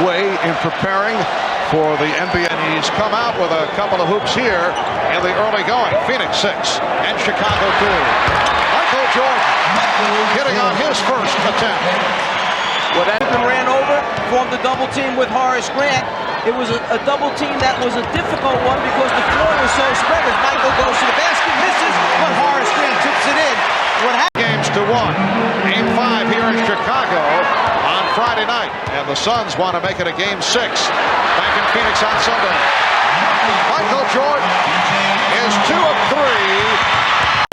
way in preparing for the NBA. And he's come out with a couple of hoops here in the early going. Phoenix 6 and Chicago 2. Michael Jordan hitting on his first attempt. Well, that ran over, formed a double team with Horace Grant. It was a double team that was a difficult one because the floor was so spread. As Michael goes to the basket, misses, but Horace Grant tips it in. What happened? Games to 1. Game 5 here in Chicago on Friday night. And the Suns want to make it a game 6 back in Phoenix on Sunday. Michael Jordan is 2 of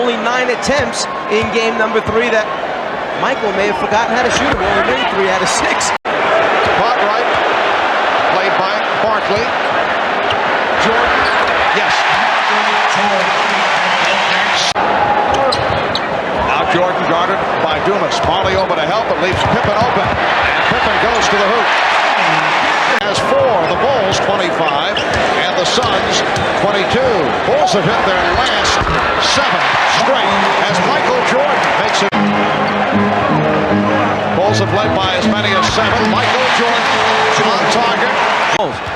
3. Only 9 attempts in game number 3 that Michael may have forgotten how to shoot him. Only made 3 out of 6. Caught right. Played by Barkley. Jordan. Yes. Now Jordan guarded by Dumas. Marley over to help, but leaves Pippen open. And Pippen goes to the hoop. Has 4. The Bulls 25. And the Suns 22. Bulls have hit their last 7 straight as Michael Jordan makes it. Bulls have led by as many as 7. Michael Jordan on target.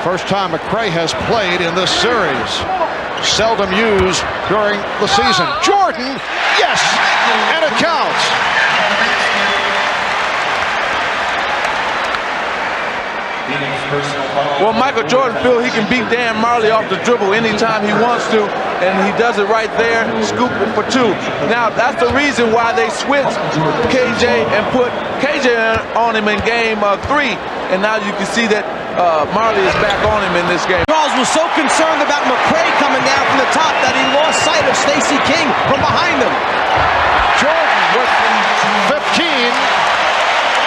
First time McRae has played in this series. Seldom used during the season. Jordan, yes, and it counts. Well, Michael Jordan feels he can beat Dan Marley off the dribble anytime he wants to, and he does it right there, scoop it for 2. Now, that's the reason why they switched KJ and put KJ on him in game 3, and now you can see that Marley is back on him in this game. Charles was so concerned about McRae coming down from the top that he lost sight of Stacey King from behind him. Jordan with 15.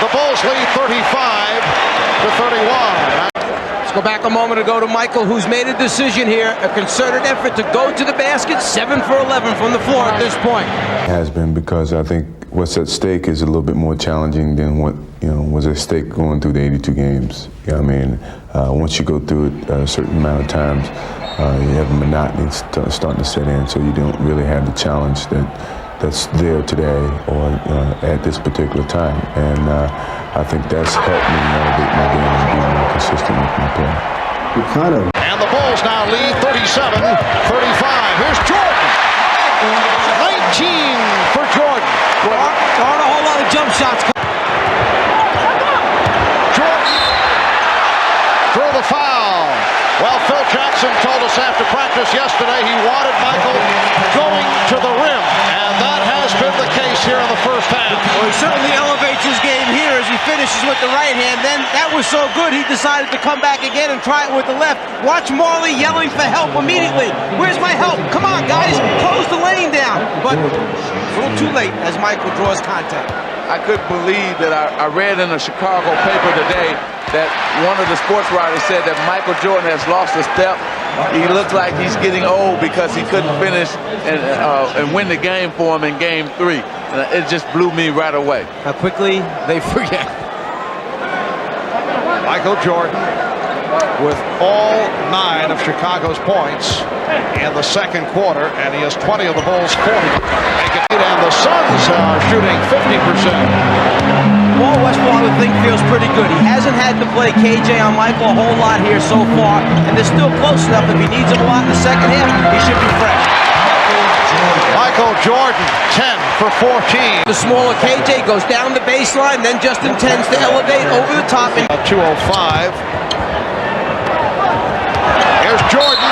The Bulls lead 35-31. Let's go back a moment ago to Michael, who's made a decision here, a concerted effort to go to the basket, 7 for 11 from the floor at this point. Has been, because I think what's at stake is a little bit more challenging than what was at stake going through the 82 games. I mean, once you go through it a certain amount of times, you have a monotony starting to set in, so you don't really have the challenge that's there today or at this particular time. And I think that's helped me elevate my game and be more consistent with my play. And the Bulls now lead 37-35. Here's Jordan. 19 for Jordan. There aren't a whole lot of jump shots. Jordan through the foul. Well, Phil Jackson told us after practice yesterday he wanted Michael going to the rim, and that has been the case here in the first half. Well, he certainly elevates his game here as he finishes with the right hand. Then that was so good, he decided to come back again and try it with the left. Watch Marley yelling for help immediately. Where's my help? Come on, guys, close the lane down. But a little too late as Michael draws contact. I couldn't believe that I read in a Chicago paper today that one of the sports writers said that Michael Jordan has lost a step. He looks like he's getting old because he couldn't finish and win the game for him in game 3. And it just blew me right away. How quickly they forget. Michael Jordan with all 9 of Chicago's points in the second quarter, and he has 20 of the Bulls' 40. And the Suns are shooting 50%. Paul Westphal, I would think, feels pretty good. He hasn't had to play KJ on Michael a whole lot here so far, and they're still close enough. If he needs him a lot in the second half, he should be fresh. Michael Jordan, 10 for 14. The smaller KJ goes down the baseline, then just intends to elevate over the top. 2:05. Here's Jordan.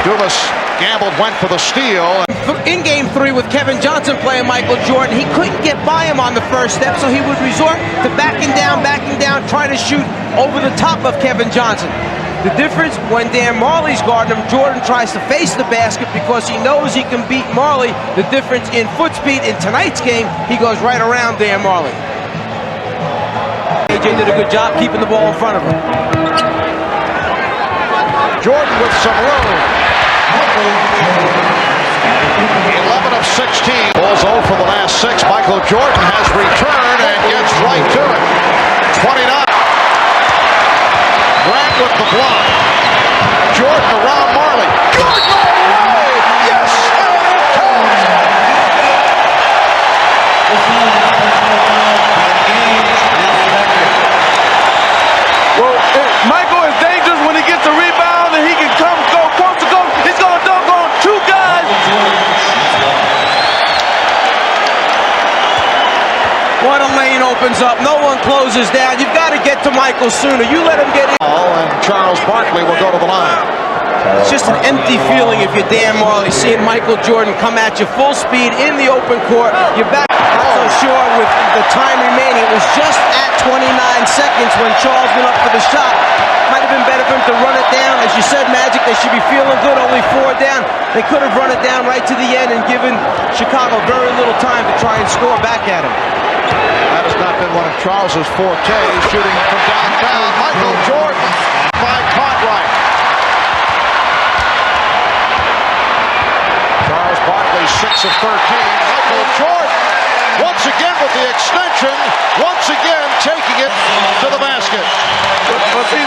Dumas gambled, went for the steal. In game 3 with Kevin Johnson playing Michael Jordan, he couldn't get by him on the first step, so he would resort to backing down, trying to shoot over the top of Kevin Johnson. The difference, when Dan Marley's guarding him, Jordan tries to face the basket because he knows he can beat Marley. The difference in foot speed in tonight's game, he goes right around Dan Marley. AJ did a good job keeping the ball in front of him. Jordan with some room. 11 of 16. Bulls 0 for the last 6. Michael Jordan has returned and gets right to it. 29. Grant with the block. Jordan around Marley. Jordan all the way! Yes! And it counts! opens up. No one closes down. You've got to get to Michael sooner. You let him get in. And Charles Barkley will go to the line. It's just an empty feeling if you're Dan Marley, seeing Michael Jordan come at you full speed in the open court. You're back. Not so sure with the time remaining. It was just at 29 seconds when Charles went up for the shot. Might have been better for him to run it down. As you said, Magic, they should be feeling good. Only 4 down. They could have run it down right to the end and given Chicago very little time to try and score back at him. That has not been one of Charles's fortes, shooting from downtown. Michael Jordan by Cartwright. Charles Barkley, 6 of 13. Michael Jordan, once again with the extension, once again taking it to the basket. But see,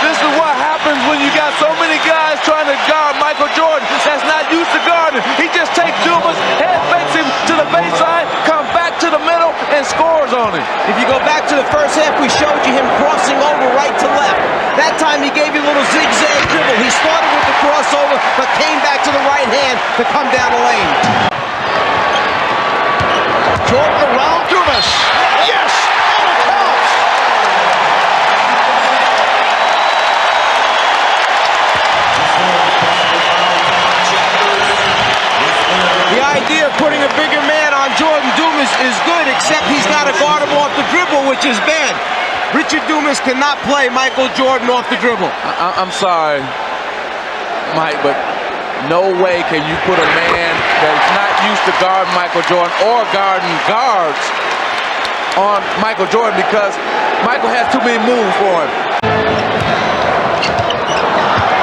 this is what happens when you got so many guys trying to guard Michael Jordan that's not used to guarding. He just takes Dumas, head fakes him to the baseline, comes back to the middle, and scores on him. If you go back to the first half, we showed you him crossing over right to left. That time he gave you a little zigzag dribble. He started with the crossover, but came back to the right hand to come down the lane. Jordan around Dumas. Yes! And it counts! The idea of putting a bigger man on Jordan Dumas is good, except he's got to guard him off the dribble, which is bad. Richard Dumas cannot play Michael Jordan off the dribble. I'm sorry, Mike, but no way can you put a man that's not used to guarding Michael Jordan or guarding guards on Michael Jordan, because Michael has too many moves for him.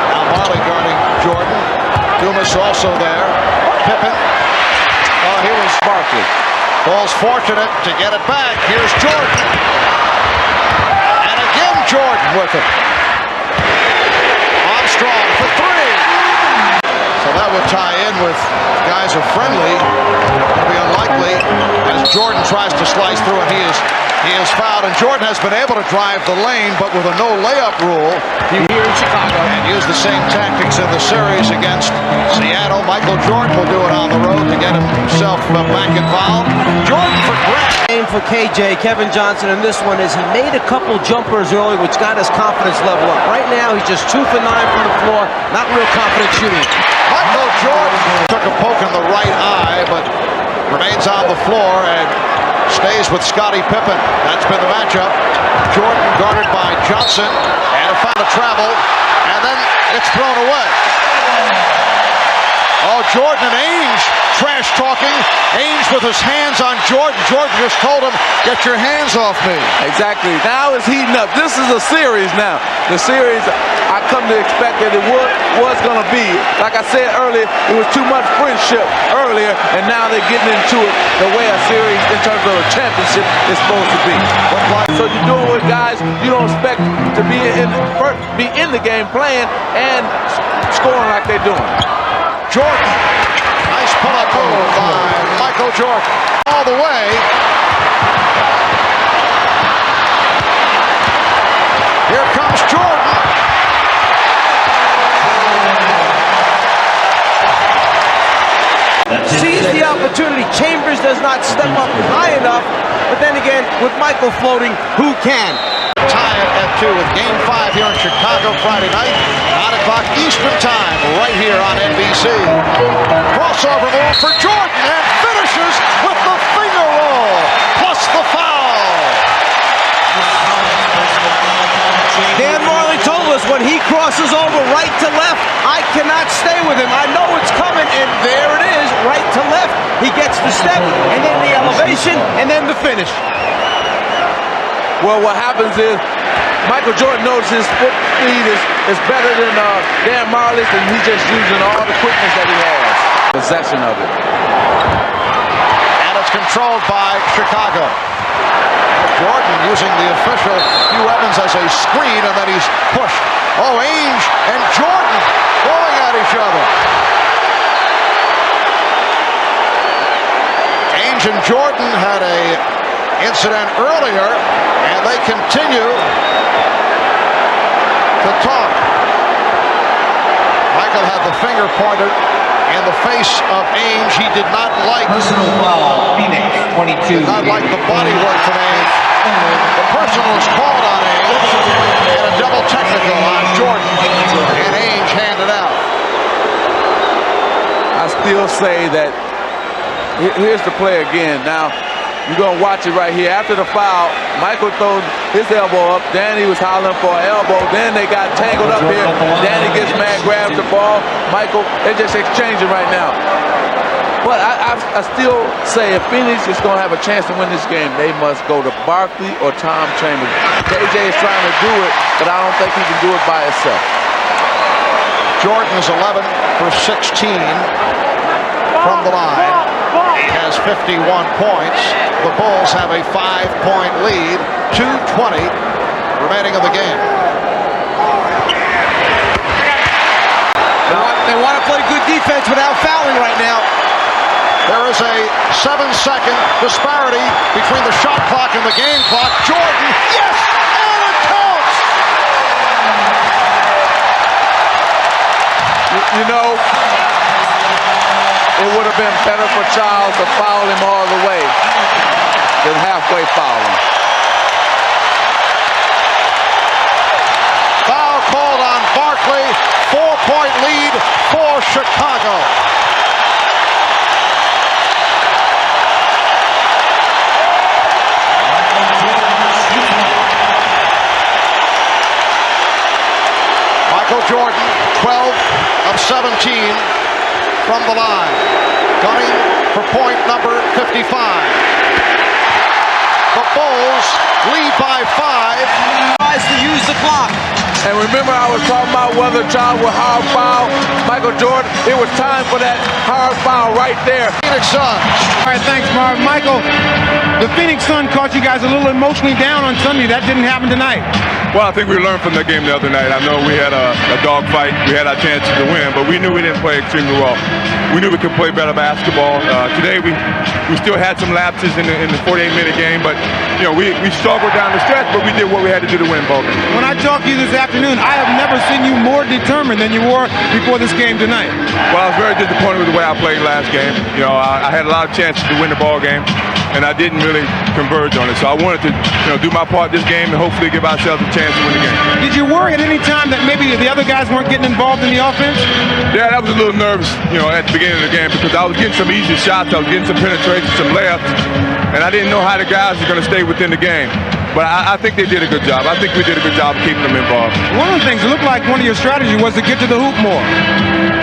Now Marley guarding Jordan. Dumas also there. Pippen. Oh, here was Barkley. Bulls fortunate to get it back. Here's Jordan. And again Jordan with it. Armstrong for 3. So that would tie in with guys are friendly. It'll be unlikely as Jordan tries to slice through, and he is fouled. And Jordan has been able to drive the lane, but with a no layup rule Here in Chicago. and use the same tactics in the series against Seattle. Michael Jordan will do it on the road to get himself back involved. Jordan for Grant. For KJ, Kevin Johnson, and this one is he made a couple jumpers early, which got his confidence level up. Right now, he's just 2 for 9 from the floor. Not real confident shooting. Michael Jordan took a poke in the right eye, but remains on the floor and stays with Scottie Pippen. That's been the matchup. Jordan guarded by Johnson, and a foul to travel, and then it's thrown away. Oh, Jordan and Ainge trash talking. Ainge with his hands on Jordan. Jordan just told him, "Get your hands off me." Exactly. Now it's heating up. This is a series now. The series, I come to expect that it was going to be. Like I said earlier, it was too much friendship earlier, and now they're getting into it the way a series in terms of a championship is supposed to be. So you're doing with guys you don't expect to be in the game playing and scoring like they're doing. Jordan, nice pull-up move by Michael Jordan. All the way. Here comes Jordan. Sees the opportunity. Chambers does not step up high enough, but then again, with Michael floating, who can? Tie it at 2 with Game 5 here in Chicago Friday night. 9 o'clock Eastern Time, right here on NBC. Crossover move for Jordan, and finishes with the finger roll, plus the foul. Dan Marley told us when he crosses over right to left, I cannot stay with him. I know it's coming, and there it is, right to left. He gets the step, and then the elevation, and then the finish. Well, what happens is Michael Jordan knows his foot speed is better than Dan Marley's, and he's just using all the quickness that he has. Possession of it. And it's controlled by Chicago. Jordan using the official Hugh Evans as a screen, and then he's pushed. Oh, Ainge and Jordan going at each other. Ainge and Jordan had a incident earlier, and they continue to talk. Michael had the finger pointed in the face of Ainge. He did not like Personal foul, Phoenix, 22. Did not like the body work from Ainge. The personal was called on Ainge and a double technical on Jordan, and Ainge handed out. I still say that here's the play again. Now, you're going to watch it right here. After the foul, Michael throws his elbow up. Danny was hollering for an elbow. Then they got tangled up here. Danny gets mad, grabs the ball. Michael, they're just exchanging right now. But I still say if Phoenix is going to have a chance to win this game, they must go to Barkley or Tom Chambers. KJ is trying to do it, but I don't think he can do it by himself. Jordan is 11 for 16 from the line. He has 51 points. The Bulls have a 5-point lead. 2:20 remaining of the game. They want to play good defense without fouling right now. There is a 7-second disparity between the shot clock and the game clock. Jordan, yes, and it counts! You know, it would have been better for Charles to foul him all the way than halfway fouling. Foul called on Barkley. 4-point lead for Chicago. Michael Jordan, 12 of 17 from the line. Gunning for point number 55. The Bulls lead by 5. Tries to use the clock. And remember, I was talking about whether Charles would hard foul Michael Jordan. It was time for that hard foul right there. Phoenix Suns. All right, thanks, Marv. Michael, the Phoenix Sun caught you guys a little emotionally down on Sunday. That didn't happen tonight. Well, I think we learned from that game the other night. I know we had a dog fight. We had our chances to win, but we knew we didn't play extremely well. We knew we could play better basketball. Today, we still had some lapses in the 48-minute game, but we struggled down the stretch, but we did what we had to do to win ball game. When I talked to you this afternoon, I have never seen you more determined than you were before this game tonight. Well, I was very disappointed with the way I played last game. I had a lot of chances to win the ball game, and I didn't really converge on it. So I wanted to do my part this game and hopefully give ourselves a chance to win the game. Did you worry at any time that maybe the other guys weren't getting involved in the offense? Yeah, I was a little nervous, at the beginning of the game because I was getting some easy shots, I was getting some penetration, some layups, and I didn't know how the guys were going to stay within the game. But I think they did a good job. I think we did a good job of keeping them involved. One of the things, it looked like one of your strategies was to get to the hoop more.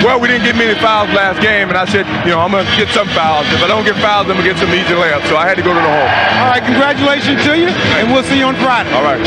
Well, we didn't get many fouls last game, and I said, I'm going to get some fouls. If I don't get fouls, I'm going to get some easy layups. So I had to go to the hole. All right, congratulations to you, and we'll see you on Friday. All right.